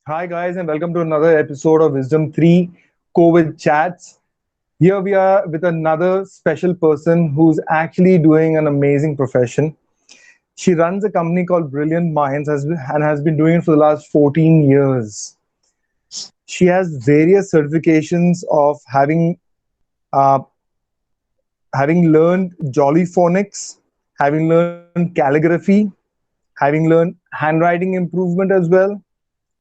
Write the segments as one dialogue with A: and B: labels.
A: Hi, guys, and welcome to another episode of Wisdom 3 COVID Chats. Here we are with another special person who's actually doing an amazing profession. She runs a company called Brilliant Minds and has been doing it for the last 14 years. She has various certifications of uh, having learned Jolly Phonics, having learned calligraphy, having learned handwriting improvement as well,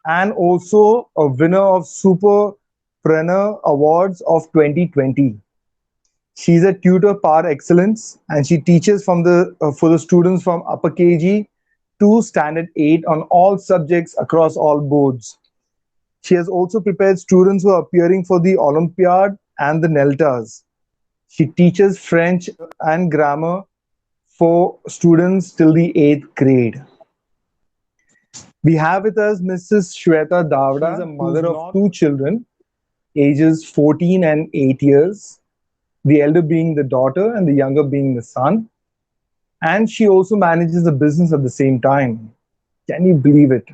A: and also a winner of Superpreneur Awards of 2020. She's a tutor par excellence, and she teaches for the students from upper KG to standard 8 on all subjects across all boards. She has also prepared students who are appearing for the Olympiad and the Neltas. She teaches French and grammar for students till the 8th grade. We have with us Mrs. Shweta Davda. She's a mother of two children, ages 14 and 8 years, the elder being the daughter and the younger being the son. And she also manages a business at the same time. Can you believe it?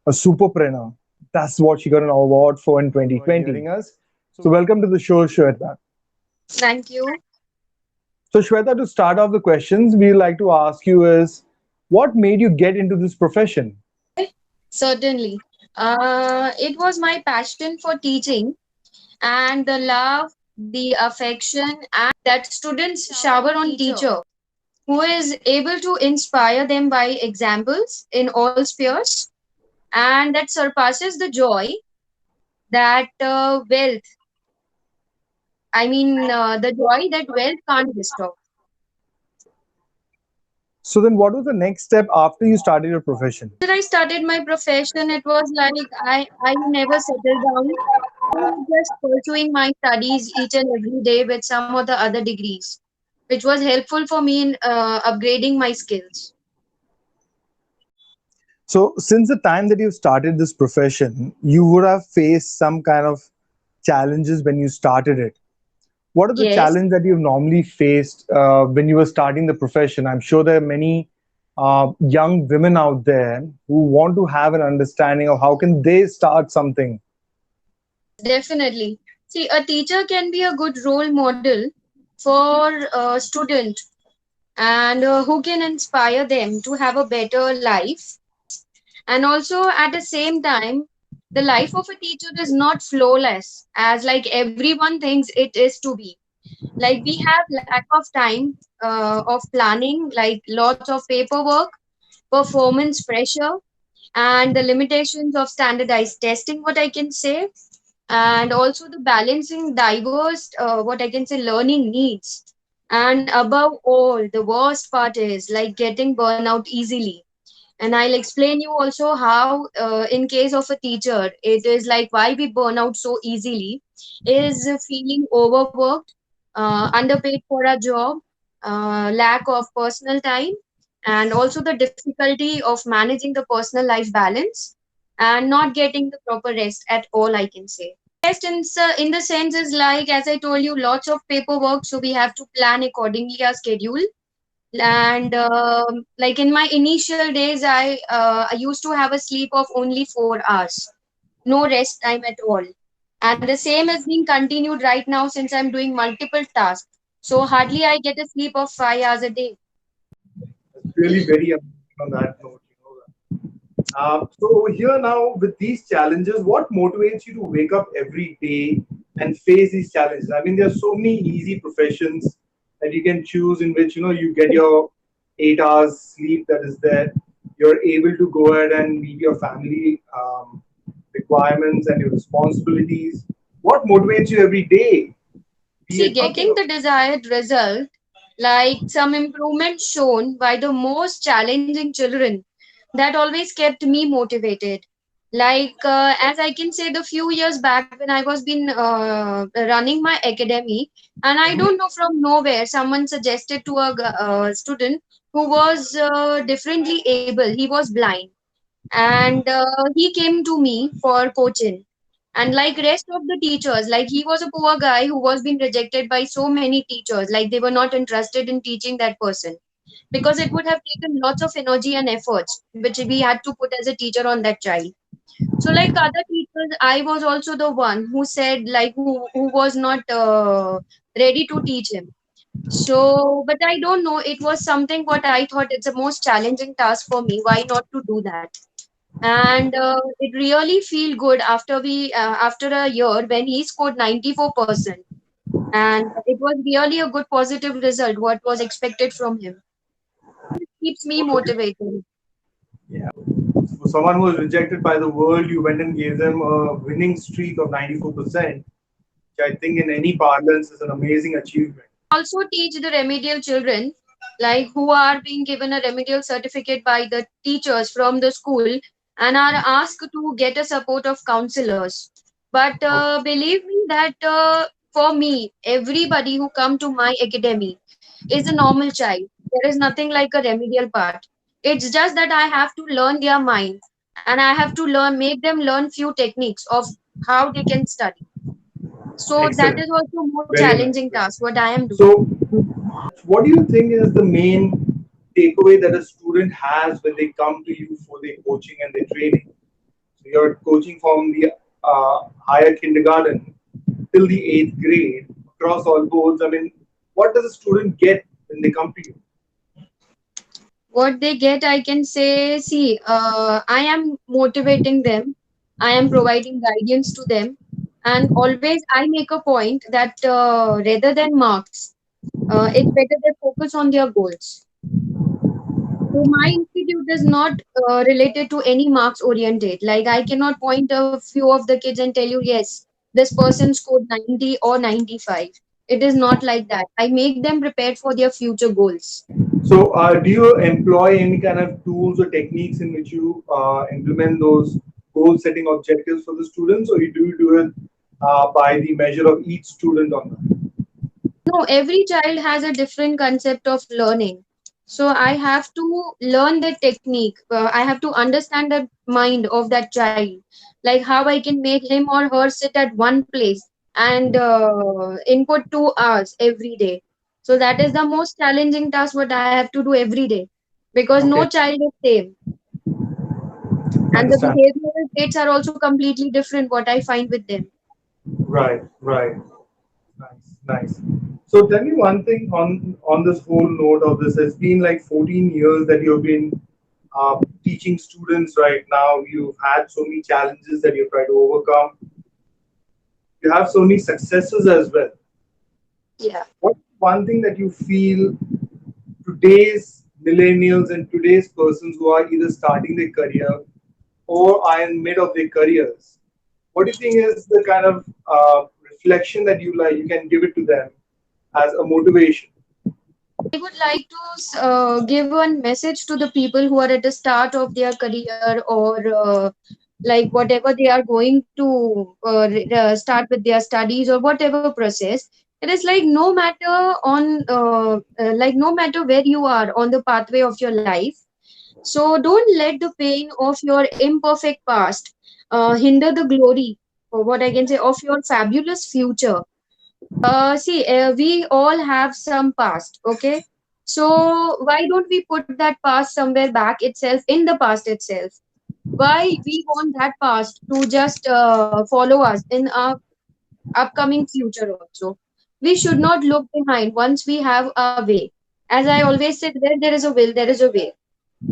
A: A superpreneur. That's what she got an award for in 2020. Us. So, welcome to the show, Shweta.
B: Thank you.
A: So, Shweta, to start off the questions, we like to ask you is what made you get into this profession?
B: Certainly. It was my passion for teaching and the love, the affection, and that students shower on teacher who is able to inspire them by examples in all spheres, and that surpasses the joy that wealth, the joy that wealth can't bestow.
A: So, then what was the next step after you started your profession?
B: After I started my profession, it was like I never settled down. I was just pursuing my studies each and every day with some of the other degrees, which was helpful for me in upgrading my skills.
A: So, since the time that you started this profession, you would have faced some kind of challenges when you started it. What are the
B: Yes,
A: challenges that you've normally faced when you were starting the profession? I'm sure there are many young women out there who want to have an understanding of how can they start something.
B: yes, definitely. See, a teacher can be a good role model for a student and who can inspire them to have a better life. And also at the same time, the life of a teacher is not flawless as like everyone thinks it is to be. Like we have lack of time of planning, like lots of paperwork, performance pressure, and the limitations of standardized testing, what I can say, and also the balancing diverse, what I can say, learning needs. And above all, the worst part is like getting burnout easily. And I'll explain you also how, in case of a teacher, it is like why we burn out so easily is feeling overworked, underpaid for a job, lack of personal time, and also the difficulty of managing the personal life balance and not getting the proper rest at all, I can say. Rest in the sense is like, as I told you, lots of paperwork, so we have to plan accordingly our schedule. And like in my initial days, I used to have a sleep of only 4 hours, no rest time at all. And the same is being continued right now since I'm doing multiple tasks. So hardly I get a sleep of 5 hours a day.
A: It's really very amazing on that note. So over here now, with these challenges, what motivates you to wake up every day and face these challenges? I mean, there are so many easy professions that you can choose in which you get your 8 hours sleep that is there. You're able to go ahead and meet your family requirements and your responsibilities. What motivates you every day? Be
B: See,
A: it
B: getting the desired result, like some improvement shown by the most challenging children, that always kept me motivated. Like, as I can say, the few years back when I was been running my academy, and I don't know from nowhere, someone suggested to a student who was differently able. He was blind, and he came to me for coaching. And like rest of the teachers, like he was a poor guy who was being rejected by so many teachers, like they were not interested in teaching that person because it would have taken lots of energy and efforts which we had to put as a teacher on that child. So like other teachers, I was also the one who said like who was not ready to teach him. So, but I don't know. It was something what I thought it's the most challenging task for me. Why not to do that? And it really feel good after we after a year when he scored 94%, and it was really a good positive result. What was expected from him keeps me motivated.
A: Yeah. For someone who was rejected by the world, you went and gave them a winning streak of 94%, which I think in any parlance is an amazing achievement.
B: Also teach the remedial children like who are being given a remedial certificate by the teachers from the school and are asked to get a support of counselors. But believe me that for me everybody who come to my academy is a normal child. There is nothing like a remedial part. It's just that I have to learn their mind and I have to learn make them learn few techniques of how they can study. So that
A: Excellent.
B: is also more
A: Very nice.
B: challenging
A: Very
B: task what
A: nice.
B: I am doing.
A: So, what do you think is the main takeaway that a student has when they come to you for their coaching and their training? So, you're coaching from the higher kindergarten till the eighth grade across all boards. I mean, what does a student get when they come to you?
B: What they get, I can say, see, I am motivating them, I am providing guidance to them, and always I make a point that rather than marks, it's better they focus on their goals. So my institute is not related to any marks oriented. Like I cannot point a few of the kids and tell you, yes, this person scored 90 or 95. It is not like that. I make them prepared for their future goals.
A: So, do you employ any kind of tools or techniques in which you implement those goal setting objectives for the students, or you do it by the measure of each student on that?
B: No, every child has a different concept of learning. So I have to learn the technique. I have to understand the mind of that child, like how I can make him or her sit at one place and input 2 hours every day. So that is the most challenging task what I have to do every day, because no
A: Okay,
B: child is same, and the
A: understand.
B: behavioral traits are also completely different. What I find with them.
A: Right, right. Nice, nice. So tell me one thing on this whole note of this. It's been like 14 years that you've been teaching students right now. You've had so many challenges that you've tried to overcome. You have so many successes as well.
B: Yeah.
A: What's one thing that you feel today's millennials and today's persons who are either starting their career or are in mid of their careers, what do you think is the kind of reflection that you can give it to them as a motivation?
B: I would like to give one message to the people who are at the start of their career, or like whatever they are going to start with their studies or whatever process. It is like no matter on like no matter where you are on the pathway of your life. So don't let the pain of your imperfect past hinder the glory, or what I can say, of your fabulous future. See, we all have some past, okay? So why don't we put that past somewhere back itself in the past itself? Why we want that past to just follow us in our upcoming future also? We should not look behind once we have a way. As I always said, where there is a will, there is a way.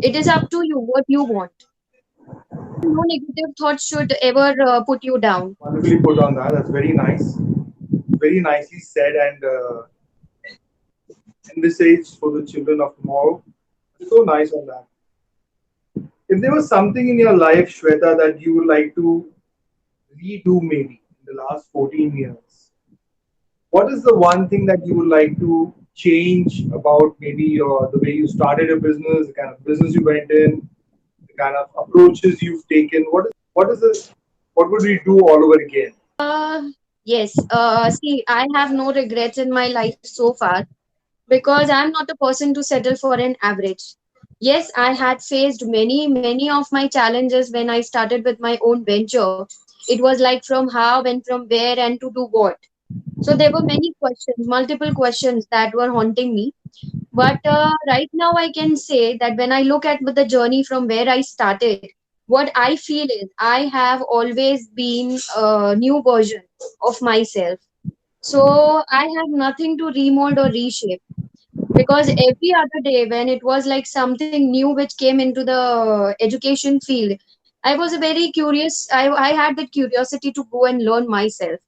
B: It is up to you what you want. No negative thoughts should ever put you down.
A: Wonderfully put on that. That's very nice. Very nicely said and envisaged for the children of tomorrow. So nice on that. If there was something in your life, Shweta, that you would like to redo maybe in the last 14 years, what is the one thing that you would like to change about maybe your the way you started your business, the kind of business you went in, the kind of approaches you've taken? What is it? What would we do all over again?
B: Uh, yes. See, I have no regrets in my life so far, because I'm not a person to settle for an average. Yes, I had faced many of my challenges when I started with my own venture. It was like from how and from where and to do what. So there were many questions, multiple questions that were haunting me. But right now I can say that when I look at the journey from where I started, what I feel is I have always been a new version of myself. So I have nothing to remold or reshape, because every other day when it was like something new which came into the education field, I was very curious. I had that curiosity to go and learn myself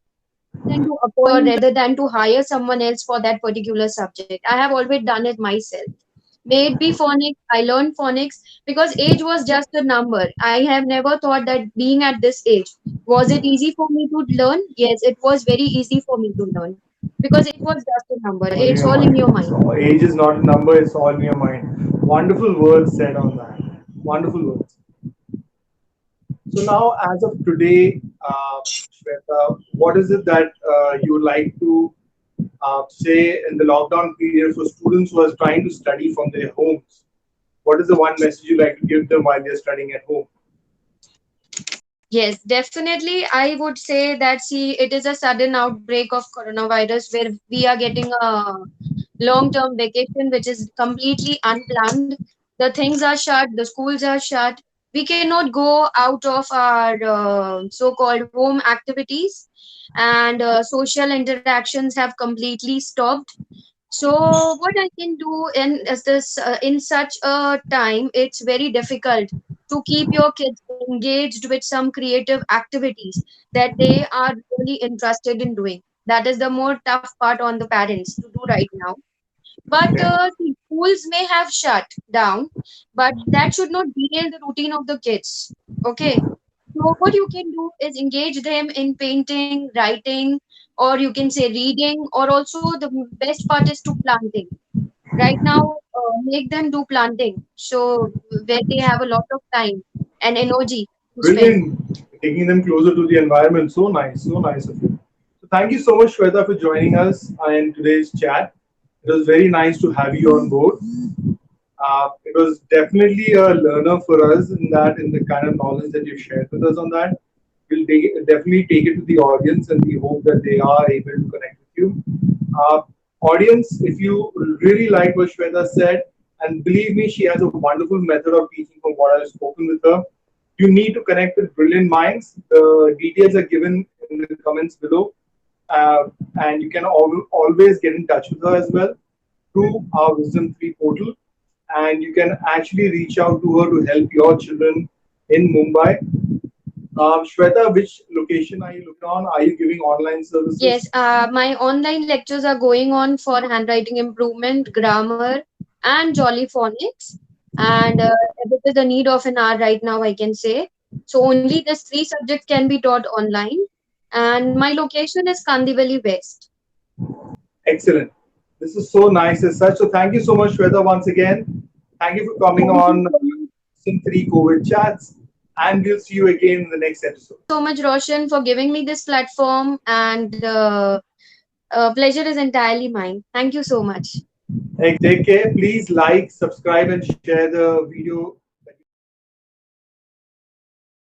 B: than to appoint rather than to hire someone else for that particular subject. I have always done it myself. May it be phonics, I learned phonics because age was just a number. I have never thought that being at this age, was it easy for me to learn? Yes, it was very easy for me to learn because it was just a number.
A: All in
B: It's
A: your
B: all in your
A: mind.
B: mind.
A: So age is not a number, it's all in your mind. Wonderful words said on that. Wonderful words. So now, as of today, Shweta, what is it that you would like to say in the lockdown period for students who are trying to study from their homes? What is the one message you like to give them while they're studying at home?
B: Yes, definitely. I would say that, see, it is a sudden outbreak of coronavirus where we are getting a long-term vacation, which is completely unplanned. The things are shut, the schools are shut. We cannot go out of our so-called home activities, and social interactions have completely stopped. So what I can do in is this in such a time, it's very difficult to keep your kids engaged with some creative activities that they are really interested in doing. That is the more tough part on the parents to do right now. But
A: Okay.
B: the schools may have shut down, but that should not derail the routine of the kids. Okay. So what you can do is engage them in painting, writing, or you can say reading, or also the best part is to planting. Right now, make them do planting. So where they have a lot of time and energy to spend.
A: Brilliant. Taking them closer to the environment. So nice of you. So thank you so much, Shweta, for joining us in today's chat. It was very nice to have you on board. It was definitely a learner for us in the kind of knowledge that you shared with us on that. Definitely take it to the audience, and we hope that they are able to connect with you. Uh, Audience, if you really like what Shweta said, and believe me, she has a wonderful method of teaching from what I've spoken with her. You need to connect with brilliant minds. The details are given in the comments below, and you can always get in touch with her as well through our Wisdom 3 portal, and you can actually reach out to her to help your children in Mumbai. Shweta, which location are you looking on? Are you giving online
B: Yes,
A: services?
B: my online lectures are going on for handwriting improvement, grammar, and Jolly Phonics. And this is the need of an hour right now, I can say. So only these three subjects can be taught online. And my location is Kandivali West.
A: Excellent. This is so nice as such. So thank you so much, Shweta, once again. Thank you for coming
B: Thank you
A: on
B: so much.
A: Sim 3 COVID chats, and we'll see you again in the next
B: Thank
A: episode.
B: you so much, Roshan, for giving me this platform. And pleasure is entirely mine. Thank you so much.
A: Take care. Please like, subscribe, and share the video